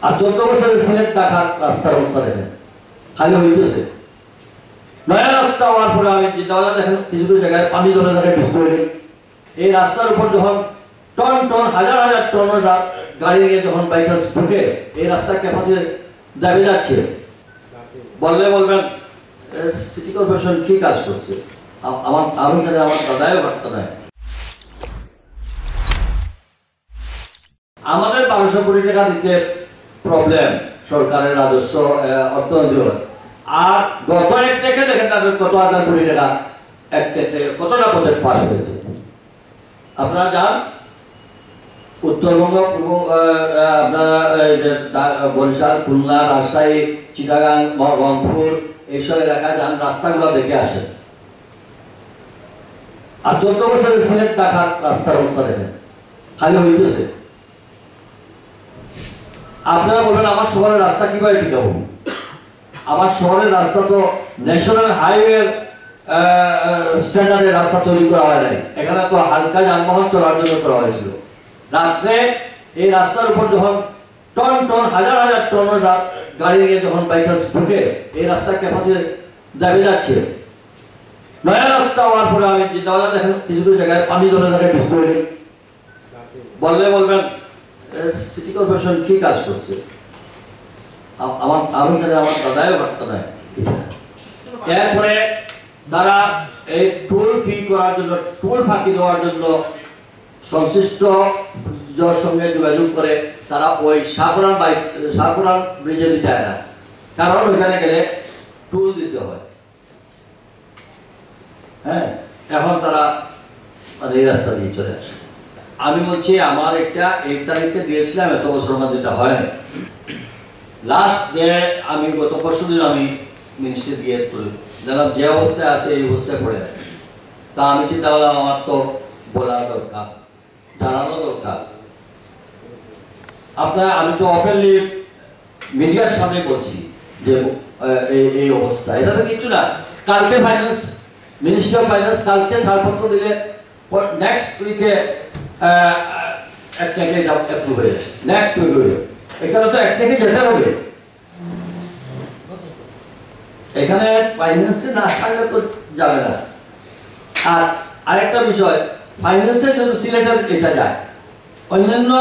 আর 14 বছরের সিলেট ঢাকার রাস্তার অবস্থা দেখেন খালি হইতেছে। নয়া রাস্তা হওয়ার পরে আমি চিন্তা দেখেন কিছু কিছু জায়গায় পানি ধরে থাকে বৃষ্টি হলে এই রাস্তার উপর যখন টন টন হাজার হাজার টন গাড়ি নিয়ে যখন বাইকার্স ঢুকে এই রাস্তার ক্যাপাসিটি দাবি যাচ্ছে, বললে বলবেন সিটি কর্পোরেশন কি কাজ করছে। আমি এখানে আমার দাদাও বার্তা নাই। আমাদের 1200 কোটি টাকা দিতে প্রবলেম সরকারের রাজস্ব অর্থনৈতিক, আর গত এক থেকে দেখেন তাদের কত হাজার কোটি টাকা এক থেকে কতটা প্রজেক্ট পাস হয়েছে। আপনারা যান উত্তরবঙ্গ, আপনারা বরিশাল, খুলনা, রাজশাহী, চিটাগাং, রংপুর এইসব এলাকায় যান, রাস্তাগুলো দেখে আসেন। আর 14 বছরের সিলেট ঢাকার রাস্তার অবস্থা দেখেন খালি হইতেছে। আপনারা বলবেন আমার শহরের রাস্তা কিভাবে টিকাবো? আমার শহরের রাস্তা তো ন্যাশনাল হাইওয়ে স্ট্যান্ডার্ডের রাস্তা তৈরি করা হয় নাই। এখানে তো হালকা যানবাহন চলার জন্য করা হয়েছিল। রাত্রে এই রাস্তার উপর যখন টন টন হাজার হাজার টন গাড়ি নিয়ে যখন বাইকার্স ঢুকে এই রাস্তার ক্যাপাসিটি দাবি যাচ্ছে। নয়া রাস্তা হওয়ার পরে আমি চিন্তা দেখেন কিছু কিছু জায়গায় পানি ধরে থাকে বৃষ্টি হলে, বললে বলবেন সিটি কর্পোরেশন কি কাজ করছে। আমি এখানে আমার দাদাও বার্তা নাই। এরপরে তারা এই টোল ফি করার জন্য, টোল ফাঁকি দেওয়ার জন্য সংশ্লিষ্ট সঙ্গে যোগাযোগ করে তারা ওই শাহপুরান ব্রিজে দিতে যায় না, কারণ ওইখানে গেলে টোল দিতে হয়। হ্যাঁ, এখন তারা মানে এই রাস্তা দিয়ে চলে আসে। আমি বলছি আমার একটা 1 তারিখে দিয়েছিলাম, এত বছর মধ্যে এটা হয় না। লাস্ট ডে আমি গত পরশুদিন আমি মিনিস্ট্রি দিয়ে দেখলাম যে অবস্থায় আছে এই অবস্থায় পড়ে আছে। তা আমি চিন্তা করলাম আমার তো বলার দরকার, জানানো দরকার। আপনার আমি তো ওপেনলি মিডিয়ার সামনে বলছি যে এই অবস্থা, এটা তো কিছু না। কালকে ফাইন্যান্স মিনিস্ট্রি অফ ফাইন্যান্স কালকে ছাড়পত্র দিলে নেক্সট উইকে একটাকে অ্যাপ্রুভ হয়ে যাবে, নেক্সট উইক হয়ে যাবে। এখানে তো একটাকে যেতে হবে, এখানে ফাইন্যান্সে না থাকলে তো যাবে না। আর আরেকটা বিষয়, ফাইন্যান্সের জন্য সিলেটের এটা যায়, অন্যান্য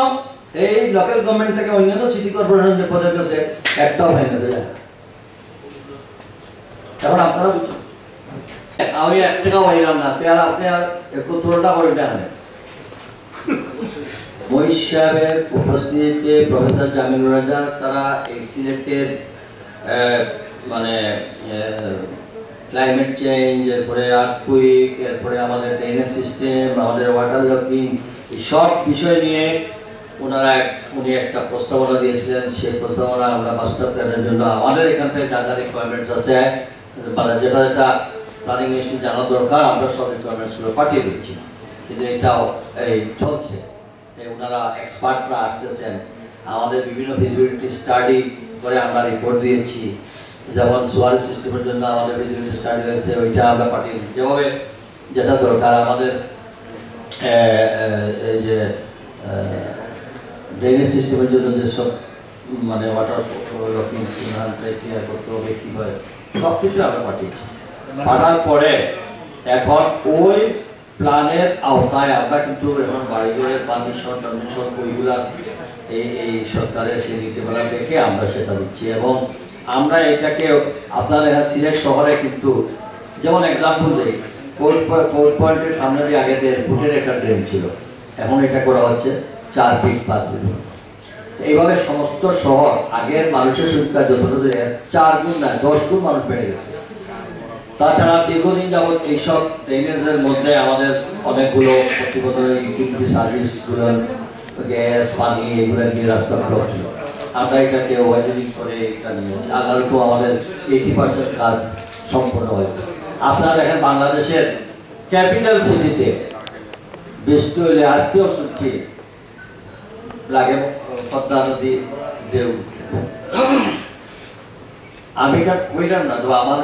এই লোকাল গভর্নমেন্ট থেকে অন্যান্য সিটি কর্পোরেশন যে প্রজেক্ট আছে একটাও ফাইন্যান্সে যায়। এখন আপনারা বুঝছেন, আমি 1 টাকাও পাইলাম না, আর আপনি আর 71টা করে দেন। মহিষ সাহেবের উপস্থিতিতে প্রফেসর জামিনুর রাজা তারা এই সিলেটের মানে ক্লাইমেট চেঞ্জ, এরপরে আর্থকুইক, এরপরে আমাদের ড্রেনেজ সিস্টেম, আমাদের ওয়াটার লকিং, এই সব বিষয় নিয়ে উনি একটা প্রস্তাবনা দিয়েছিলেন। সেই প্রস্তাবনা আমরা মাস্টার প্ল্যানের জন্য আমাদের এখান থেকে যা যা রিকোয়ারমেন্টস আছে, মানে যেটা যেটা প্ল্যানিং মিনিস্ট্রি জানা দরকার, আমরা সব রিকোয়ারমেন্টসগুলো পাঠিয়ে দিচ্ছি। কিন্তু এটাও এই চলছে, ওনারা এক্সপার্টরা আসতেছেন, আমাদের বিভিন্ন ফিজিবিলিটি স্টাডি করে আমরা রিপোর্ট দিয়েছি। যেমন সোয়ারেজ সিস্টেমের জন্য আমাদের ফিজিবিলিটি স্টাডি হয়েছে, ওইটা আমরা পাঠিয়ে দিচ্ছি। যেভাবে যেটা দরকার আমাদের এই যে ড্রেনেজ সিস্টেমের জন্য যেসব মানে ওয়াটার লকিং ক্লিয়ার করতে হবে কীভাবে, সব কিছু আমরা পাঠিয়েছি। পাঠার পরে এখন ওই প্ল্যানের আওতায় আমরা কিন্তু এখন বাড়িঘরের পারমিশন টরমিশন ওইগুলা এই সরকারের সেই নীতিমালা দেখে আমরা সেটা দিচ্ছি। এবং আমরা এটাকে আপনার এখানে সিলেট শহরে কিন্তু যেমন এক্সাম্পল দিই, কোর্ট পয়েন্টের সামনে দিয়ে আগে ফুটের একটা ড্রেন ছিল, এখন এটা করা হচ্ছে 4 ফিট 5 ফিট। এইভাবে সমস্ত শহর আগের মানুষের সংখ্যা যতটুকু 4 গুণ না 10 গুণ মানুষ বেড়ে গেছে। তাছাড়া দীর্ঘদিন যাবৎ এইসব ড্রেনেজের মধ্যে আমাদের অনেকগুলো প্রতিবন্ধক ইউটিলিটি সার্ভিসগুলো, গ্যাস, পানি, এগুলো নিয়ে রাস্তা ব্লক ছিল। আমরা এটাকে ওয়াইডেনিং করে এটা নিয়েছি। আল্লাহর উপর আমাদের 80% কাজ সম্পন্ন হয়েছে। আপনারা দেখেন বাংলাদেশের ক্যাপিটাল সিটিতে বৃষ্টি হলে আজকেও শুনছি লাগে পদ্মা নদী ঢেউ। আমি এটা কইলাম না, তো আমার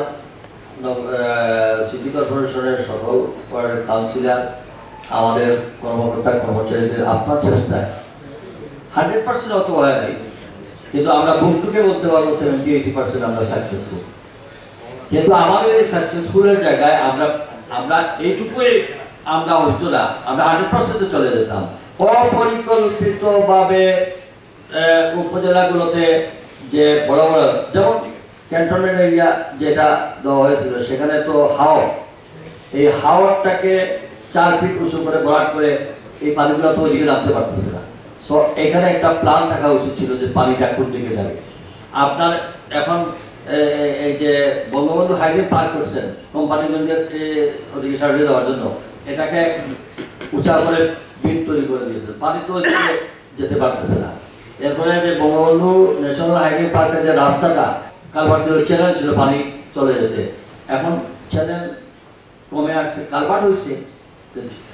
সিটি কর্পোরেশনের সকল কাউন্সিলর, আমাদের কর্মকর্তা কর্মচারীদের আপনার চেষ্টায় 100% অত হয় নাই, কিন্তু আমরা বুকটুকে বলতে পারবো 70-80% আমরা সাকসেসফুল। কিন্তু আমাদের এই সাকসেসফুলের জায়গায় আমরা এইটুকুই আমরা হইতো না, আমরা 100% চলে যেতাম। অপরিকল্পিতভাবে উপজেলাগুলোতে যে বড় বড় যেমন ক্যান্টনমেন্ট এরিয়া যেটা দেওয়া হয়েছিল, সেখানে তো এই হাওরটাকে 4 ফিট উঁচু করে ভরাট করে এই পানিগুলো তো ওইদিকে নামতে পারতেছে না। সো এখানে একটা প্ল্যান থাকা উচিত ছিল যে পানিটা কোন দিকে যাবে। আপনার এখন এই যে বঙ্গবন্ধু হাইওয়ে পার করছেন কোম্পানিগঞ্জের ওদিকে সার্ভিস দেওয়ার জন্য, এটাকে উঁচা করে বিট তৈরি করে দিয়েছে, পানি তো ওইদিকে যেতে পারতেছে না। এরপরে যে বঙ্গবন্ধু ন্যাশনাল হাইওয়ে পার্কের যে রাস্তাটা কালভার্ট ছিল, চ্যানেল ছিল পানি চলে যেতে, এখন চ্যানেল কমে আসছে, কালভার্ট হয়েছে।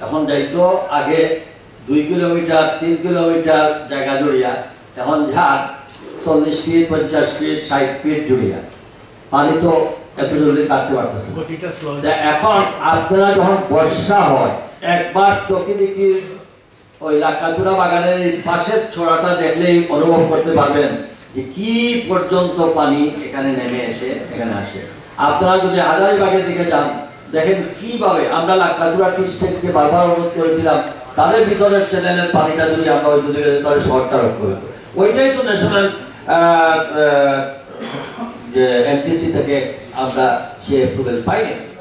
এখন যাইতো আগে 2 কিলোমিটার 3 কিলোমিটার জায়গা জুড়িয়া, এখন ঝাড় 40 ফিট 50 ফিট 60 ফিট জুড়িয়া, পানি তো এত জলদি কাটতে পারতেছে। এখন আপনারা যখন বর্ষা হয় একবার চোখে দেখি ওই লাক্কাতুরা বাগানের পাশের ছোড়াটা দেখলেই অনুভব করতে পারবেন যে কি পর্যন্ত পানি এখানে নেমে এসে এখানে আসে। আপনারা যদি হাজারীবাগের দিকে যান দেখেন কিভাবে আমরা লাক্কাতুরা টি স্টেটকে বারবার অনুরোধ করেছিলাম তাদের ভিতরের চ্যানেলের পানিটা যদি আমরা ওই দিকে তাহলে শহরটা রক্ষা করবো। ওইটাই তো ন্যাশনাল যে এনটিসি থেকে আমরা সে অ্যাপ্রুভেল পাইনি।